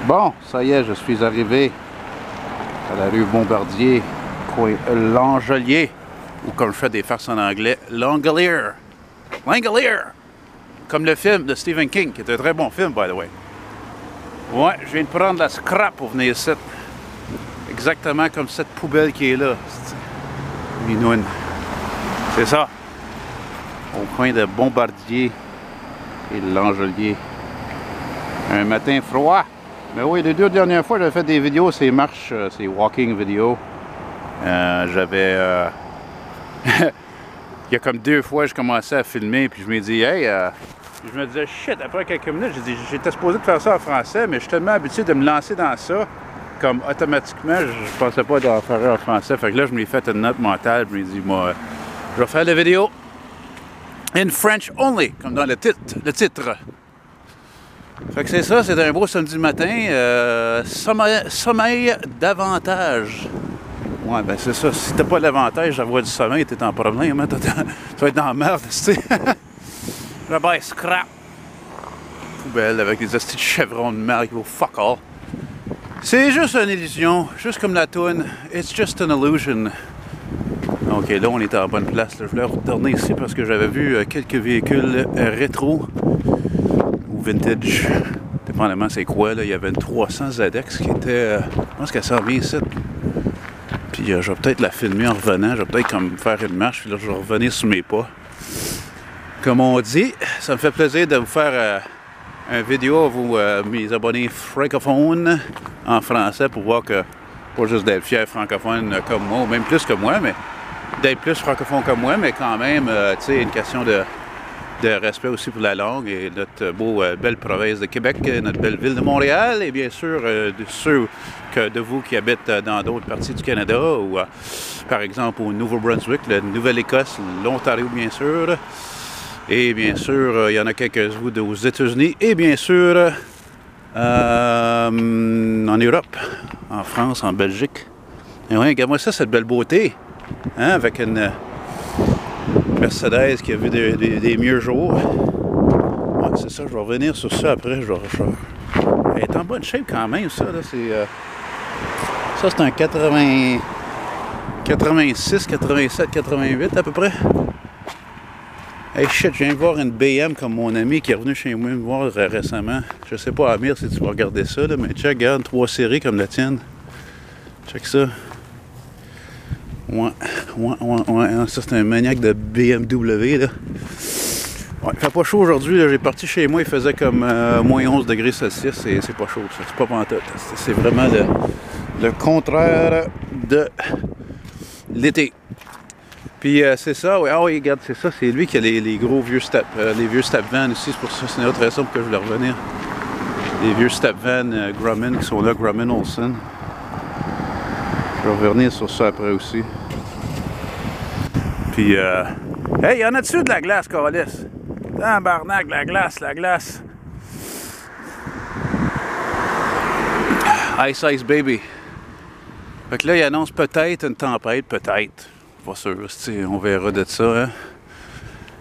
Bon, ça y est, je suis arrivé à la rue Bombardier, coin Langelier, ou comme je fais des farces en anglais, Langolier. Langolier! Comme le film de Stephen King, qui est un très bon film, by the way. Ouais, je viens de prendre la scrap pour venir ici. Exactement comme cette poubelle qui est là. Minoune. C'est ça. Au coin de Bombardier et Langelier. Un matin froid. Mais oui, les deux dernières fois, j'avais fait des vidéos, ces marches, ces walking vidéos. J'avais... Il y a comme 2 fois, je commençais à filmer, puis je me dis, hey... je me disais, shit, après quelques minutes, j'étais supposé de faire ça en français, mais je suis tellement habitué de me lancer dans ça, comme automatiquement, je pensais pas d'en faire en français. Fait que là, je me l'ai fait une note mentale, je me dis, moi, je vais faire la vidéo in French only, comme dans le titre. Fait que c'est ça, c'est un beau samedi matin, sommeil davantage. Ouais, ben c'est ça, si t'as pas l'avantage d'avoir du sommeil, t'es en problème, hein? Tu vas être dans la merde, tu sais. Le bail scrap. Poubelle avec des hosties de chevrons de marque au fuck all. C'est juste une illusion, juste comme la toune. It's just an illusion. Ok, là on est en bonne place. Là. Je voulais retourner ici parce que j'avais vu quelques véhicules rétro ou vintage. Dépendamment c'est quoi, là. Il y avait une 300 ZX qui était... je pense qu'elle s'en vient ici. Puis je vais peut-être la filmer en revenant. Je vais peut-être comme faire une marche. Puis là je vais revenir sur mes pas. Comme on dit, ça me fait plaisir de vous faire une vidéo à vous, mes abonnés francophones en français pour voir que, pas juste d'être fiers francophones comme moi, ou même plus que moi, mais d'être plus francophone comme moi, mais quand même, tu sais, une question de respect aussi pour la langue et notre belle province de Québec, notre belle ville de Montréal, et bien sûr, de ceux de vous qui habitent dans d'autres parties du Canada, ou par exemple au Nouveau-Brunswick, la Nouvelle-Écosse, l'Ontario, bien sûr. Et bien sûr, il y en a quelques-uns aux États-Unis. Et bien sûr, en Europe, en France, en Belgique. Et oui, regarde-moi ça, cette belle beauté. Hein, avec une Mercedes qui a vu des mieux jours. Ouais, c'est ça, je vais revenir sur ça après. Elle est en bonne shape quand même, ça. Là, ça, c'est un 86, 87, 88 à peu près. Hey shit, je viens de voir une BM comme mon ami qui est revenu chez moi me voir récemment. Je sais pas, Amir, si tu vas regarder ça, là, mais check, regarde, 3 séries comme la tienne. Check ça. Ouais, ça c'est un maniaque de BMW, là. Ouais, il fait pas chaud aujourd'hui, j'ai parti chez moi, il faisait comme moins 11 degrés Celsius, et c'est pas chaud, ça, c'est pas pantoute. C'est vraiment le contraire de l'été. Puis c'est ça, oui. Ah oui, regarde, c'est ça, c'est lui qui a les gros vieux step van ici, c'est pour ça, c'est une autre raison pour que je voulais revenir. Les vieux step van Grumman qui sont là, Grumman Olsen. Je vais revenir sur ça après aussi. Puis, hey, y en a-tu de la glace, Carlis? Tabarnak, la glace. Ice baby. Fait que là, il annonce peut-être une tempête, peut-être. Pas sûr, on verra de ça, hein?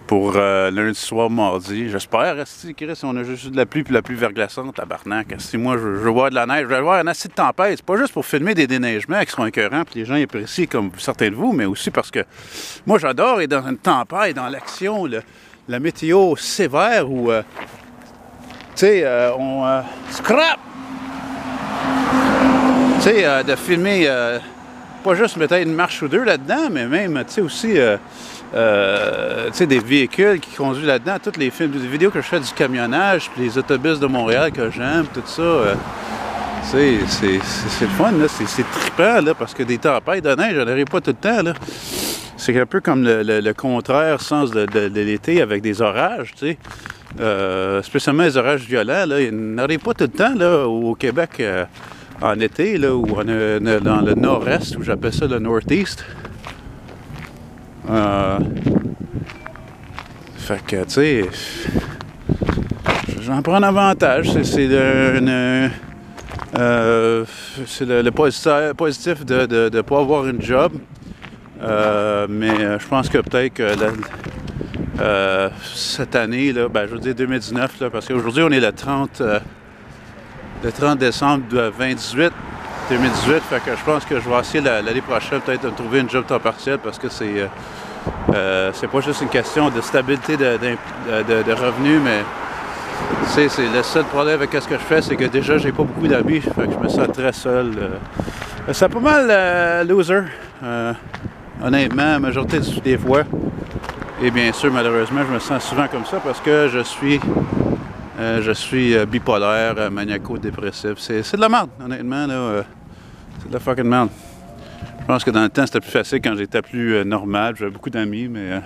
Pour lundi soir, mardi. J'espère, Chris, on a juste eu de la pluie puis la pluie verglaçante, tabarnak. Moi, je veux voir de la neige, je veux voir un assez de tempête. C'est pas juste pour filmer des déneigements qui seront écœurants puis les gens apprécient comme certains de vous, mais aussi parce que moi, j'adore être dans une tempête, dans l'action, la météo sévère où, tu sais, on scrap! Tu sais, de filmer... pas juste peut-être une marche ou deux là-dedans, mais même, tu sais, aussi, tu sais, des véhicules qui conduisent là-dedans, toutes les films, des vidéos que je fais du camionnage, puis les autobus de Montréal que j'aime, tout ça, tu sais, c'est le fun, là, c'est trippant, là, parce que des tempêtes de neige, j'en arrive pas tout le temps, là. C'est un peu comme le contraire sens de l'été avec des orages, tu sais, spécialement les orages violents, là, ils n'arrivent pas tout le temps, là, au Québec, en été, là, ou dans le nord-est, où j'appelle ça le northeast. Fait que, tu sais, j'en prends un avantage. C'est le positif de ne pas avoir une job. Mais je pense que peut-être que cette année, là, ben, je veux dire 2019, là, parce qu'aujourd'hui, on est le 30... le 30 décembre 2018. Fait que je pense que je vais essayer l'année prochaine peut-être de trouver une job temps partiel parce que c'est pas juste une question de stabilité de revenus, mais c'est le seul problème avec ce que je fais, c'est que déjà j'ai pas beaucoup d'amis, fait que je me sens très seul. C'est pas mal loser, honnêtement, la majorité des fois. Et bien sûr, malheureusement, je me sens souvent comme ça parce que je suis bipolaire, maniaco-dépressif. C'est de la merde, honnêtement, là. C'est de la fucking merde. Je pense que dans le temps, c'était plus facile quand j'étais plus normal. J'avais beaucoup d'amis, mais...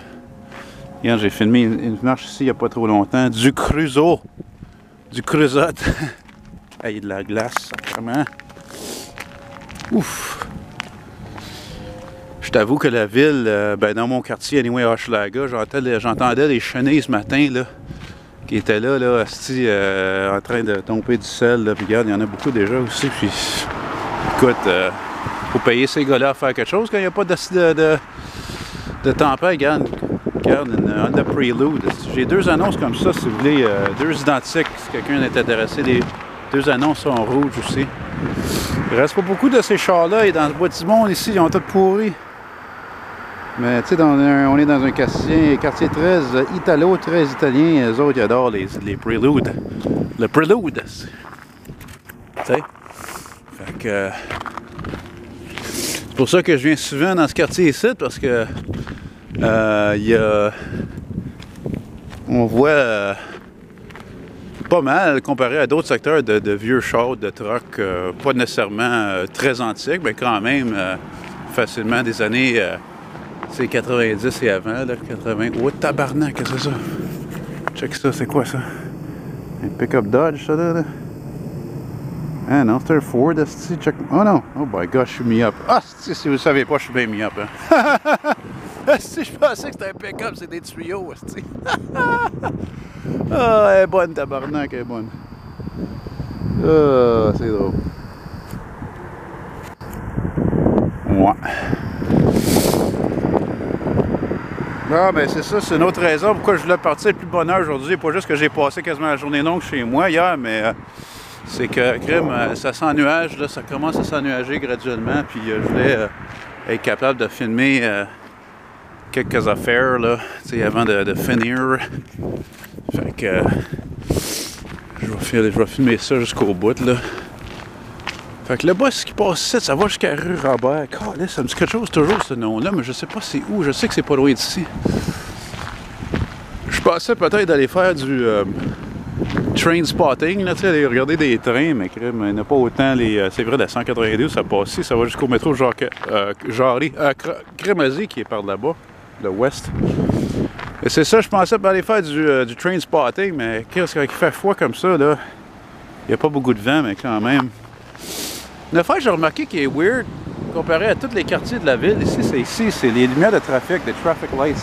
Regarde, j'ai filmé une marche ici il n'y a pas trop longtemps. Du Crusoe. Du Crusote. Ah, il y a de la glace, vraiment. Ouf! Je t'avoue que la ville, dans mon quartier, anyway, Hochelaga, j'entendais les chenilles ce matin, là, qui étaient là, en train de tomber du sel, là. Puis regarde, il y en a beaucoup déjà aussi. Puis, écoute, faut payer ces gars-là à faire quelque chose quand il n'y a pas de tempête. Regarde, on the Prelude. J'ai 2 annonces comme ça, si vous voulez, 2 identiques, si quelqu'un est intéressé. Les 2 annonces sont en rouge aussi. Il reste pas beaucoup de ces chars-là, et dans le bois du monde ici, ils ont tout pourri. Mais tu sais, on est dans un quartier très italo, très italien. Eux autres, ils adorent les Preludes. Le Prelude. Tu sais? Fait que... c'est pour ça que je viens souvent dans ce quartier ici, parce que... on voit pas mal comparé à d'autres secteurs de vieux chars, de trucks, pas nécessairement très antiques, mais quand même facilement des années 90 et avant, là, 80. Oh tabarnak, qu'est-ce que c'est ça? Check ça, c'est quoi ça? Un pick-up Dodge, ça là? Ah non, c'est un Ford, check. Oh non! Oh my gosh, je suis mis up. Ah, si vous savez pas, je suis bien mis up, hein? Si je pensais que c'était un pick-up, c'est des tuyaux, esti. Ah, elle est bonne, tabarnak, elle est bonne. Ah, c'est drôle. Ouais. Ah, ben c'est ça, c'est une autre raison pourquoi je voulais partir le plus bonheur aujourd'hui. Pas juste que j'ai passé quasiment la journée longue chez moi hier, mais c'est que, crime, ça s'ennuage, là, ça commence à s'ennuager graduellement, puis je voulais être capable de filmer quelques affaires, là, tu sais, avant de finir. Fait que je vais filmer ça jusqu'au bout, là. Fait que le boss qui passe ici, ça va jusqu'à rue Robert. Calais, ça me dit quelque chose toujours, ce nom-là, mais je sais pas c'est où. Je sais que c'est pas loin d'ici. Je pensais peut-être d'aller faire du train spotting, là, tu sais, aller regarder des trains, mais crème, il n'y en a pas autant les... c'est vrai, la 192, ça passe ici, ça va jusqu'au métro Crémazie, qui est par là-bas, le ouest. Et c'est ça, je pensais aller faire du train spotting, mais qu'est-ce qu'il fait froid comme ça, là? Il n'y a pas beaucoup de vent, mais quand même. Une affaire que j'ai remarqué qui est weird, comparé à tous les quartiers de la ville, ici, c'est les lumières de trafic, les traffic lights.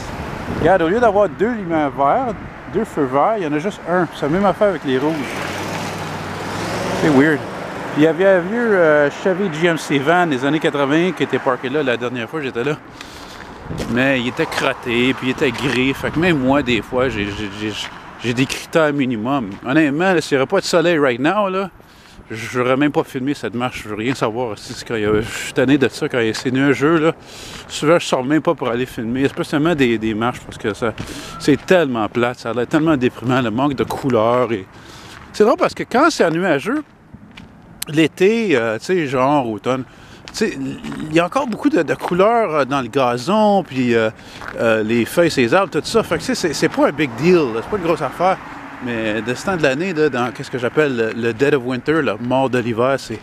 Regarde, au lieu d'avoir 2 lumières vertes, 2 feux verts, il y en a juste un. C'est la même affaire avec les rouges. C'est weird. Puis il y avait un vieux Chevy GMC van des années 80 qui était parké là la dernière fois que j'étais là. Mais il était crotté, puis il était gris. Fait que même moi, des fois, j'ai des critères minimum. Honnêtement, s'il n'y aurait pas de soleil right now, là, je n'aurais même pas filmé cette marche. Je veux rien savoir. Je suis tanné de ça quand c'est nuageux, là. Souvent, je sors même pas pour aller filmer. Spécialement des marches parce que c'est tellement plate. Ça a l'air tellement déprimant, le manque de couleurs. Et... c'est drôle parce que quand c'est nuageux, l'été, tu sais, genre automne, tu sais, il y a encore beaucoup de couleurs dans le gazon, puis les feuilles, ces arbres, tout ça. Fait que c'est pas un big deal, c'est pas une grosse affaire. Mais de ce temps de l'année, dans qu'est-ce que j'appelle le dead of winter, le mort de l'hiver, c'est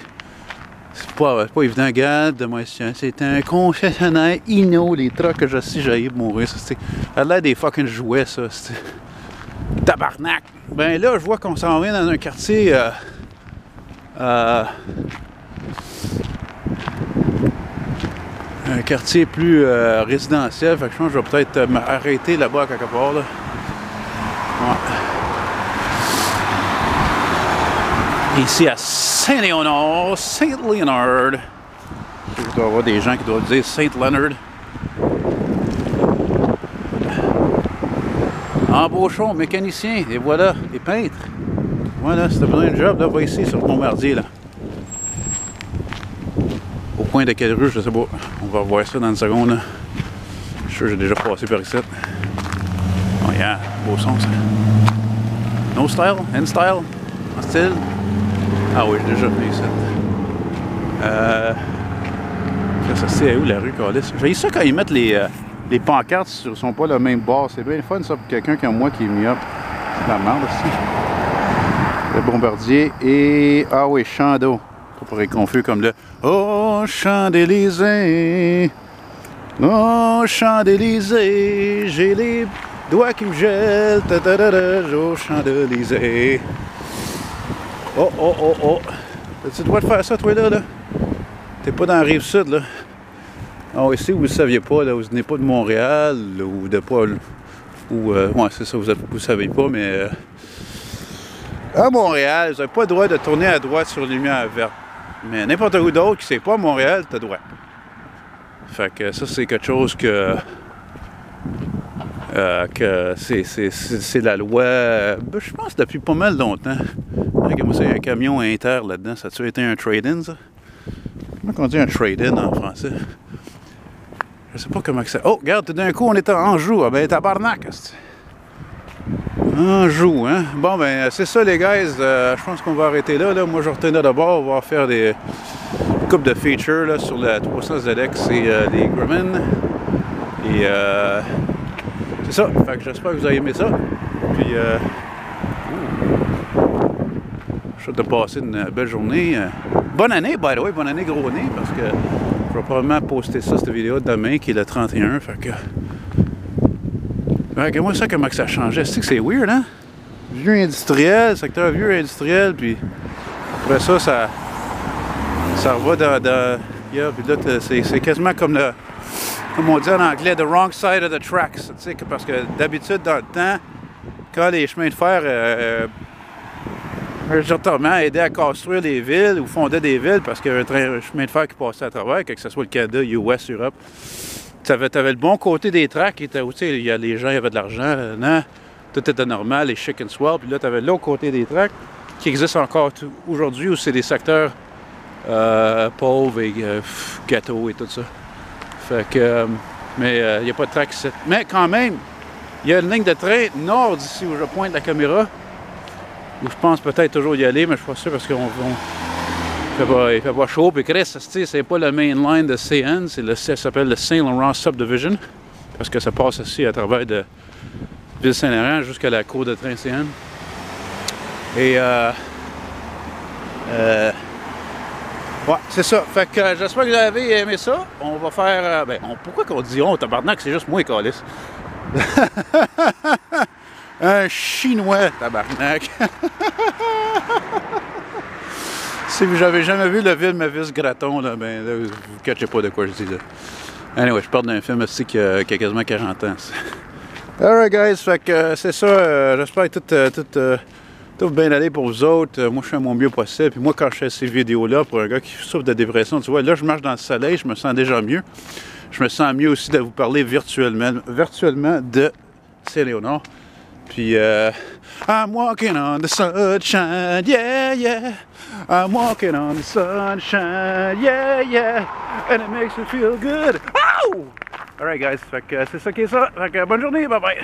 pas évident. Regarde, moi, c'est un concessionnaire inno, les trucks que je sais, j'ai mourir. Ça a l'air des fucking jouets, ça. Tabarnak! Ben là, je vois qu'on s'en vient dans un quartier. Un quartier plus résidentiel. Fait que je pense que je vais peut-être m'arrêter là-bas à quelque part, là. Ouais. Ici à Saint-Léonard, Saint-Léonard. Il doit y avoir des gens qui doivent dire Saint-Leonard. Embauchons, mécaniciens, et voilà, les peintres. Voilà, si t'as besoin de job, là, va ici sur Bombardier, là. Au coin de quelle rue, je sais pas. On va revoir ça dans une seconde, là. Je suis sûr que j'ai déjà passé par ici. Oh yeah, beau son, ça. No style? In style? En style? Ah oui, j'ai déjà venu ici. Ça c'est où la rue, Calis? J'ai ça quand ils mettent les pancartes sur sont pas le même bord. C'est bien fun ça pour quelqu'un comme moi qui est myope. C'est de la merde aussi. Le Bombardier et... Ah oui, Champ d'eau. Pas pour être confus comme le... Oh, Champs-Élysées. Oh, Champs-Élysées. J'ai les doigts qui me gèlent. Oh, Champs-Élysées. Oh, oh, oh, oh. T'as-tu le droit de faire ça, toi, là? T'es pas dans la Rive-Sud, là. Ah, ici, vous ne saviez pas, là, vous venez pas de Montréal, ou de pas... Ou, ouais, c'est ça, vous savez pas, mais... à Montréal, vous n'avez pas le droit de tourner à droite sur la lumière verte. Mais n'importe où d'autre qui c'est pas à Montréal, t'as droit. Fait que ça, c'est quelque chose que c'est la loi, je pense depuis pas mal longtemps. Regarde-moi ça, il y a un camion inter là-dedans. Ça a-tu été un trade-in, ça? Comment on dit un trade-in en français? Je sais pas comment que ça... Oh, regarde, tout d'un coup, on est en Anjou. Ah ben, tabarnak! Anjou, hein? Bon, ben, c'est ça, les guys. Je pense qu'on va arrêter là. Moi, je retourne d'abord. On va faire des coupes de features là, sur la 300 ZX et les Grumman. Et c'est ça. Fait que j'espère que vous avez aimé ça. Puis, je souhaite de passer une belle journée. Bonne année, by the way. Bonne année, gros nez, parce que je vais probablement poster ça, cette vidéo demain, qui est le 31. Fait que... Regarde-moi ça, comment que ça changeait. C'est weird, hein? Vieux industriel, secteur vieux industriel, puis après ça, ça va dans yeah, puis là, c'est quasiment comme on dit en anglais, the wrong side of the tracks. Tu sais, parce que d'habitude, dans le temps, quand les chemins de fer majoritairement aidaient à construire les villes ou fondaient des villes parce qu'il y avait un chemin de fer qui passait à travers, que ce soit le Canada, US, Europe. Tu avais le bon côté des tracks, qui était où les gens avaient de l'argent, non? Tout était normal, les chic and swell. Puis là, tu avais l'autre côté des tracks qui existe encore aujourd'hui, où c'est des secteurs pauvres et gâteaux et tout ça. Fait que, mais il n'y a pas de track ici. Mais quand même, il y a une ligne de train nord d'ici où je pointe la caméra, où je pense peut-être toujours y aller, mais je suis pas sûr parce qu'il fait pas chaud. Puis Chris, c'est pas le main line de CN, ça s'appelle le Saint-Laurent Subdivision, parce que ça passe ici à travers de Ville-Saint-Laurent jusqu'à la cour de train CN. Et ouais, c'est ça. Fait que j'espère que vous avez aimé ça. On va faire... pourquoi qu'on dit on, tabarnak, c'est juste moi, Calis. Un Chinois, tabarnak. Si vous n'avez jamais vu le film Mavis Graton, là, ben là, vous ne catchez pas de quoi je dis là. Anyway, je parle d'un film aussi qui a quasiment 40 ans. Alright guys, fait que c'est ça. J'espère que tout va bien aller pour vous autres. Moi, je fais mon mieux possible. Puis moi, quand je fais ces vidéos-là, pour un gars qui souffre de dépression, tu vois, là, je marche dans le soleil, je me sens déjà mieux. Je me sens mieux aussi de vous parler virtuellement de Saint-Léonard. Puis, I'm walking on the sunshine, yeah, yeah. I'm walking on the sunshine, yeah, yeah. And it makes me feel good. Ow! Alright guys, fait que c'est ça qui est ça. Fait que bonne journée, bye bye.